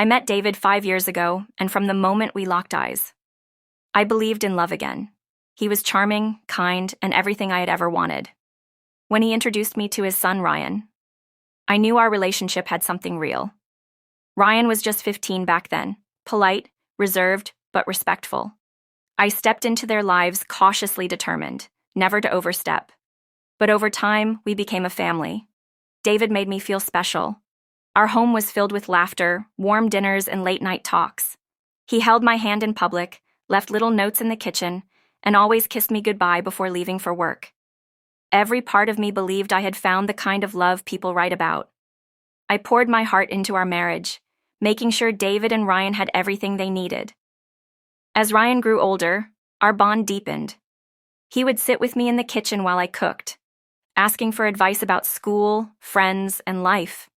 I met David 5 years ago, and from the moment we locked eyes, I believed in love again. He was charming, kind, and everything I had ever wanted. When he introduced me to his son, Ryan, I knew our relationship had something real. Ryan was just 15 back then, polite, reserved, but respectful. I stepped into their lives cautiously determined, never to overstep. But over time, we became a family. David made me feel special. Our home was filled with laughter, warm dinners, and late-night talks. He held my hand in public, left little notes in the kitchen, and always kissed me goodbye before leaving for work. Every part of me believed I had found the kind of love people write about. I poured my heart into our marriage, making sure David and Ryan had everything they needed. As Ryan grew older, our bond deepened. He would sit with me in the kitchen while I cooked, asking for advice about school, friends, and life.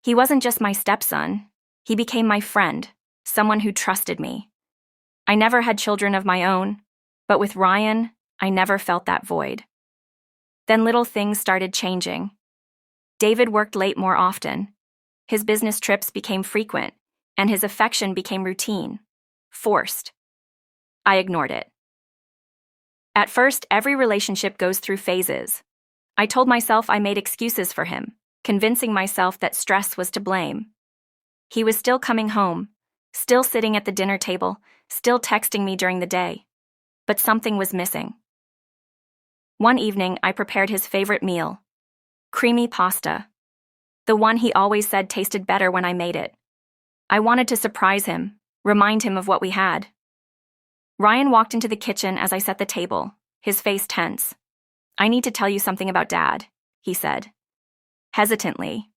He wasn't just my stepson, he became my friend, someone who trusted me. I never had children of my own, but with Ryan, I never felt that void. Then little things started changing. David worked late more often. His business trips became frequent, and his affection became routine, forced. I ignored it. At first, every relationship goes through phases. I told myself I made excuses for him, convincing myself that stress was to blame. He was still coming home, still sitting at the dinner table, still texting me during the day. But something was missing. One evening, I prepared his favorite meal, creamy pasta, the one he always said tasted better when I made it. I wanted to surprise him, remind him of what we had. Ryan walked into the kitchen as I set the table, his face tense. "I need to tell you something about Dad," he said. Hesitantly,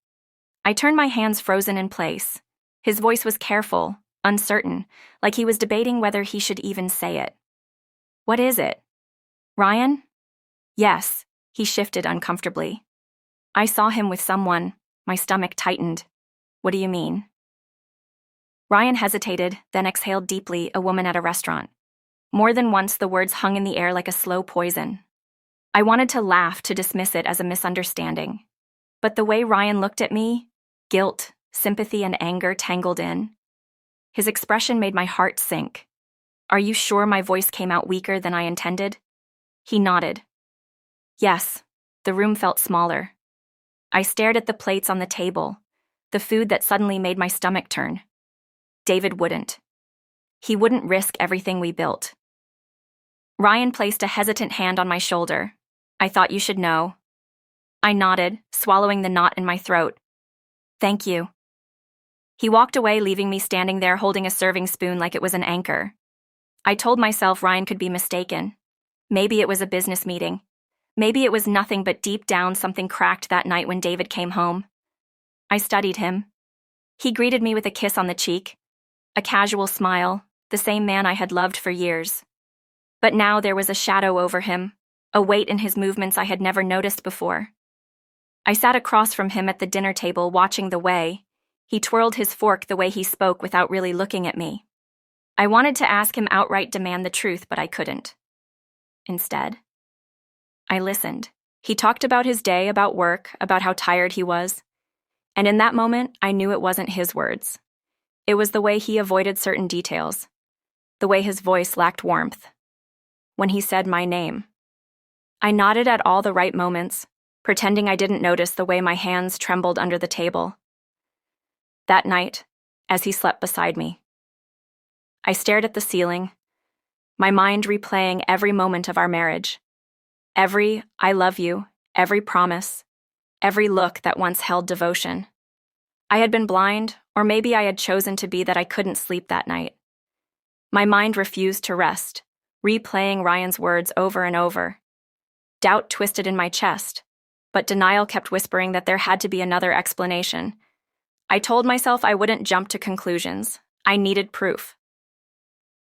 I turned my hands frozen in place. His voice was careful, uncertain, like he was debating whether he should even say it. "What is it? Ryan?" "Yes," he shifted uncomfortably. "I saw him with someone." My stomach tightened. "What do you mean?" Ryan hesitated, then exhaled deeply, "A woman at a restaurant." More than once the words hung in the air like a slow poison. I wanted to laugh, to dismiss it as a misunderstanding. But the way Ryan looked at me, guilt, sympathy, and anger tangled in. His expression made my heart sink. "Are you sure?" My voice came out weaker than I intended. He nodded. Yes, the room felt smaller. I stared at the plates on the table, the food that suddenly made my stomach turn. David wouldn't. He wouldn't risk everything we built. Ryan placed a hesitant hand on my shoulder. "I thought you should know." I nodded, swallowing the knot in my throat. "Thank you." He walked away, leaving me standing there holding a serving spoon like it was an anchor. I told myself Ryan could be mistaken. Maybe it was a business meeting. Maybe it was nothing, but deep down something cracked that night when David came home. I studied him. He greeted me with a kiss on the cheek, a casual smile, the same man I had loved for years. But now there was a shadow over him, a weight in his movements I had never noticed before. I sat across from him at the dinner table, watching the way he twirled his fork, the way he spoke without really looking at me. I wanted to ask him outright, demand the truth, but I couldn't. Instead, I listened. He talked about his day, about work, about how tired he was. And in that moment, I knew it wasn't his words. It was the way he avoided certain details, the way his voice lacked warmth. When he said my name, I nodded at all the right moments, pretending I didn't notice the way my hands trembled under the table. That night, as he slept beside me, I stared at the ceiling, my mind replaying every moment of our marriage. Every "I love you," every promise, every look that once held devotion. I had been blind, or maybe I had chosen to be, that I couldn't sleep that night. My mind refused to rest, replaying Ryan's words over and over. Doubt twisted in my chest, but denial kept whispering that there had to be another explanation. I told myself I wouldn't jump to conclusions. I needed proof.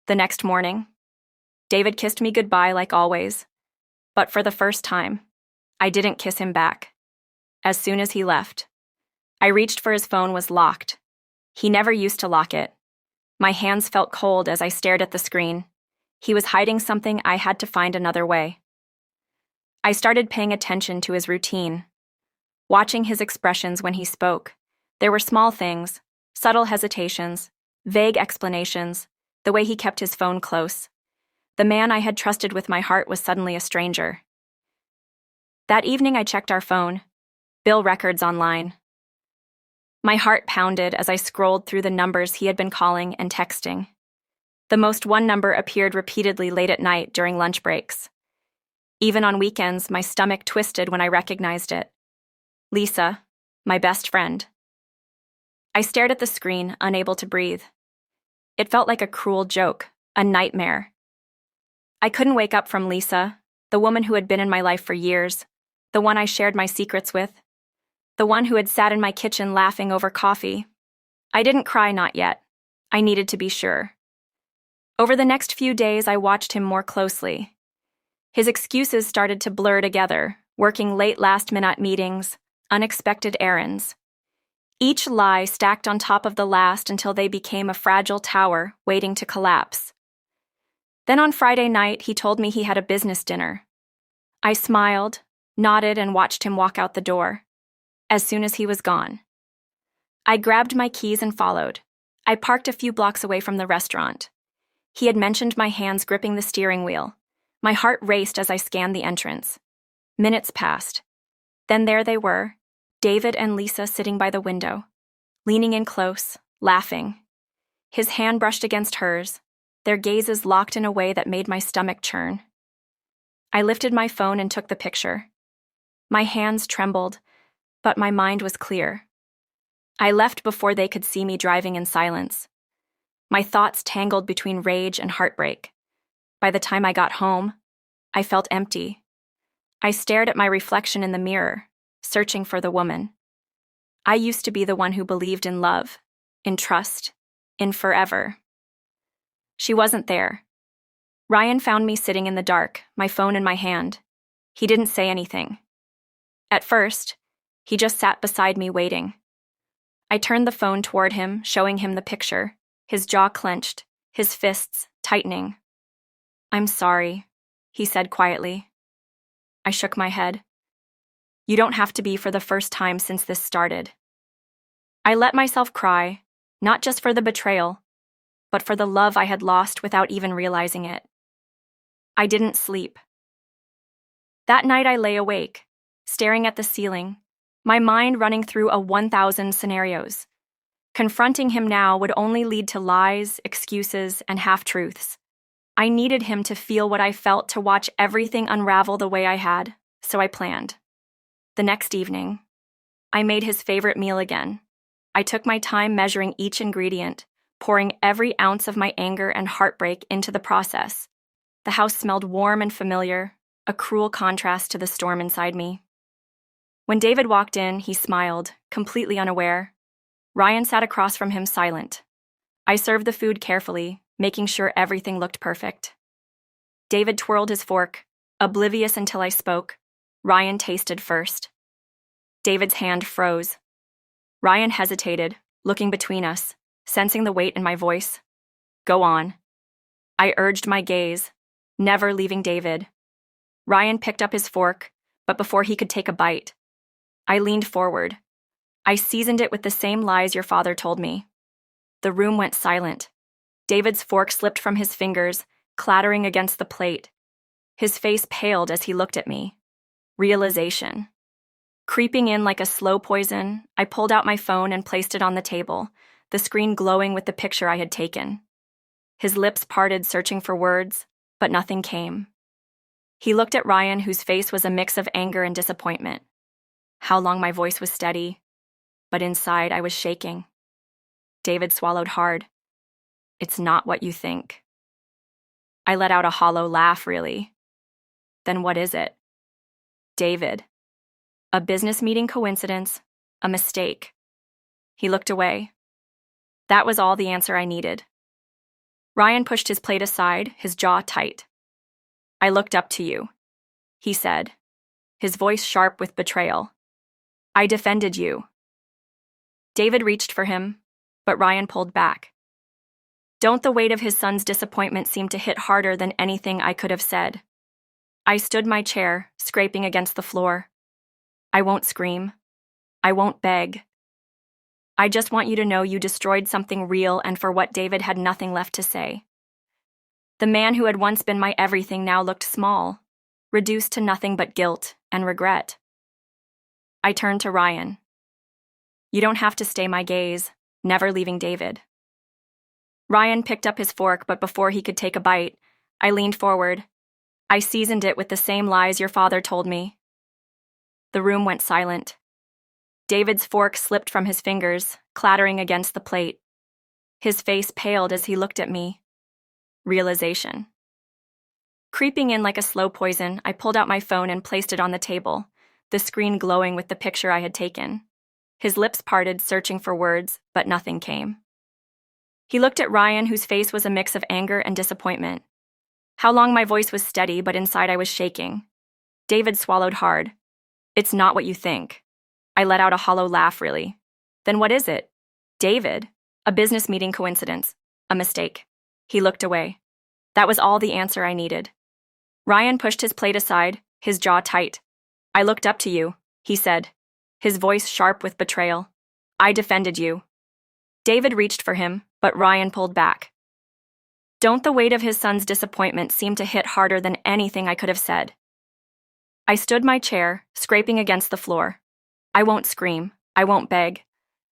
The next morning, David kissed me goodbye like always. But for the first time, I didn't kiss him back. As soon as he left, I reached for his phone. Was locked. He never used to lock it. My hands felt cold as I stared at the screen. He was hiding something. I had to find another way. I started paying attention to his routine, watching his expressions when he spoke. There were small things, Subtle hesitations, vague explanations, the way he kept his phone close. The man I had trusted with my heart was suddenly a stranger. That evening I checked our phone, bill records online. My heart pounded as I scrolled through the numbers he had been calling and texting. The most one number appeared repeatedly late at night during lunch breaks. Even on weekends, my stomach twisted when I recognized it. Lisa, my best friend. I stared at the screen, unable to breathe. It felt like a cruel joke, a nightmare. I couldn't wake up from Lisa, the woman who had been in my life for years, the one I shared my secrets with, the one who had sat in my kitchen laughing over coffee. I didn't cry, not yet. I needed to be sure. Over the next few days, I watched him more closely. His excuses started to blur together, working late last-minute meetings, unexpected errands. Each lie stacked on top of the last until they became a fragile tower waiting to collapse. Then on Friday night, he told me he had a business dinner. I smiled, nodded, and watched him walk out the door. As soon as he was gone, I grabbed my keys and followed. I parked a few blocks away from the restaurant. He had mentioned my hands gripping the steering wheel. My heart raced as I scanned the entrance. Minutes passed. Then there they were, David and Lisa sitting by the window, leaning in close, laughing. His hand brushed against hers, their gazes locked in a way that made my stomach churn. I lifted my phone and took the picture. My hands trembled, but my mind was clear. I left before they could see me driving in silence. My thoughts tangled between rage and heartbreak. By the time I got home, I felt empty. I stared at my reflection in the mirror, searching for the woman. I used to be the one who believed in love, in trust, in forever. She wasn't there. Ryan found me sitting in the dark, my phone in my hand. He didn't say anything. At first, he just sat beside me waiting. I turned the phone toward him, showing him the picture, his jaw clenched, his fists tightening. "I'm sorry," he said quietly. I shook my head. "You don't have to be for the first time since this started." I let myself cry, not just for the betrayal, but for the love I had lost without even realizing it. I didn't sleep. That night I lay awake, staring at the ceiling, my mind running through 1,000 scenarios. Confronting him now would only lead to lies, excuses, and half-truths. I needed him to feel what I felt, to watch everything unravel the way I had, so I planned. The next evening, I made his favorite meal again. I took my time measuring each ingredient, pouring every ounce of my anger and heartbreak into the process. The house smelled warm and familiar, a cruel contrast to the storm inside me. When David walked in, he smiled, completely unaware. Ryan sat across from him, silent. I served the food carefully, making sure everything looked perfect. David twirled his fork, oblivious until I spoke. Ryan tasted first. David's hand froze. Ryan hesitated, looking between us, sensing the weight in my voice. "Go on." I urged my gaze, never leaving David. Ryan picked up his fork, but before he could take a bite, I leaned forward. "I seasoned it with the same lies your father told me." The room went silent. David's fork slipped from his fingers, clattering against the plate. His face paled as he looked at me. Realization. Creeping in like a slow poison, I pulled out my phone and placed it on the table, the screen glowing with the picture I had taken. His lips parted, searching for words, but nothing came. He looked at Ryan, whose face was a mix of anger and disappointment. How long my voice was steady, but inside I was shaking. David swallowed hard. "It's not what you think." I let out a hollow laugh, really. "Then what is it?" "David. A business meeting coincidence, a mistake." He looked away. That was all the answer I needed. Ryan pushed his plate aside, his jaw tight. "I looked up to you," he said, his voice sharp with betrayal. "I defended you." David reached for him, but Ryan pulled back. Don't the weight of his son's disappointment seem to hit harder than anything I could have said? I stood my chair, scraping against the floor. I won't scream. I won't beg. I just want you to know you destroyed something real and for what David had nothing left to say. The man who had once been my everything now looked small, reduced to nothing but guilt and regret. I turned to Ryan. You don't have to stay my gaze, never leaving David. Ryan picked up his fork, but before he could take a bite, I leaned forward. I seasoned it with the same lies your father told me. The room went silent. David's fork slipped from his fingers, clattering against the plate. His face paled as he looked at me. Realization. Creeping in like a slow poison, I pulled out my phone and placed it on the table, the screen glowing with the picture I had taken. His lips parted, searching for words, but nothing came. He looked at Ryan, whose face was a mix of anger and disappointment. How long my voice was steady, but inside I was shaking. David swallowed hard. It's not what you think. I let out a hollow laugh, really. Then what is it? David? A business meeting coincidence. A mistake. He looked away. That was all the answer I needed. Ryan pushed his plate aside, his jaw tight. I looked up to you, he said, his voice sharp with betrayal. I defended you. David reached for him, but Ryan pulled back. Don't the weight of his son's disappointment seem to hit harder than anything I could have said? I stood my chair, scraping against the floor. I won't scream. I won't beg.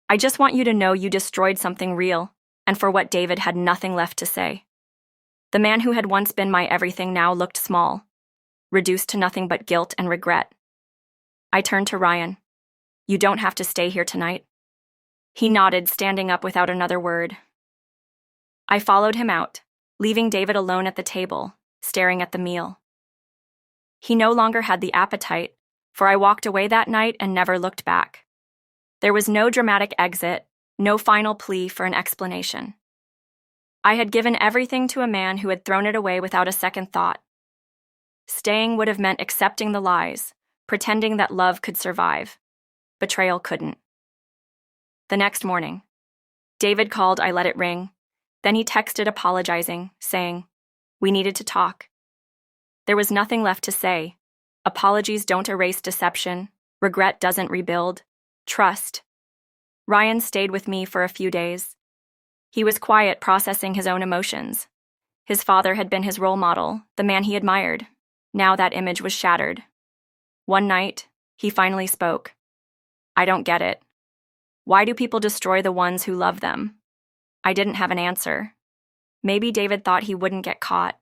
I just want you to know you destroyed something real, and for what David had nothing left to say. The man who had once been my everything now looked small, reduced to nothing but guilt and regret. I turned to Ryan. You don't have to stay here tonight. He nodded, standing up without another word. I followed him out, leaving David alone at the table, staring at the meal. He no longer had the appetite, for I walked away that night and never looked back. There was no dramatic exit, no final plea for an explanation. I had given everything to a man who had thrown it away without a second thought. Staying would have meant accepting the lies, pretending that love could survive. Betrayal couldn't. The next morning, David called. I let it ring. Then he texted apologizing, saying, we needed to talk. There was nothing left to say. Apologies don't erase deception. Regret doesn't rebuild. Trust. Ryan stayed with me for a few days. He was quiet, processing his own emotions. His father had been his role model, the man he admired. Now that image was shattered. One night, he finally spoke. I don't get it. Why do people destroy the ones who love them? I didn't have an answer. Maybe David thought he wouldn't get caught.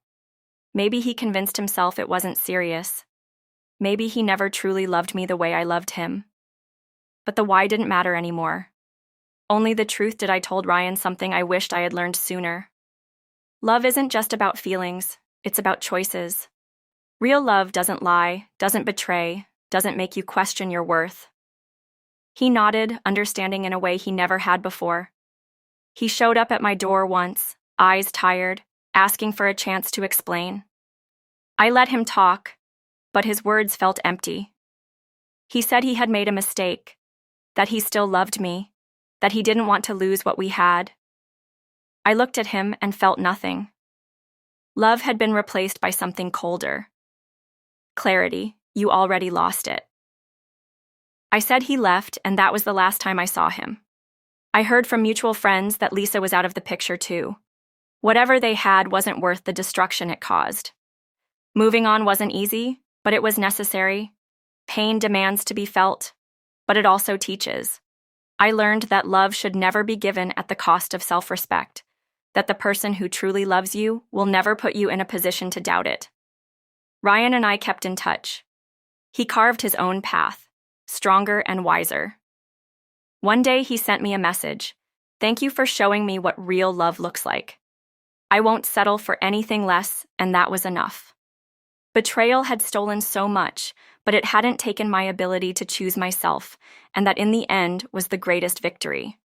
Maybe he convinced himself it wasn't serious. Maybe he never truly loved me the way I loved him. But the why didn't matter anymore. Only the truth did. I told Ryan something I wished I had learned sooner. Love isn't just about feelings, it's about choices. Real love doesn't lie, doesn't betray, doesn't make you question your worth. He nodded, understanding in a way he never had before. He showed up at my door once, eyes tired, asking for a chance to explain. I let him talk, but his words felt empty. He said he had made a mistake, that he still loved me, that he didn't want to lose what we had. I looked at him and felt nothing. Love had been replaced by something colder. Clarity, you already lost it. I said he left, and that was the last time I saw him. I heard from mutual friends that Lisa was out of the picture too. Whatever they had wasn't worth the destruction it caused. Moving on wasn't easy, but it was necessary. Pain demands to be felt, but it also teaches. I learned that love should never be given at the cost of self-respect, that the person who truly loves you will never put you in a position to doubt it. Ryan and I kept in touch. He carved his own path, stronger and wiser. One day he sent me a message. Thank you for showing me what real love looks like. I won't settle for anything less, and that was enough. Betrayal had stolen so much, but it hadn't taken my ability to choose myself, and that in the end was the greatest victory.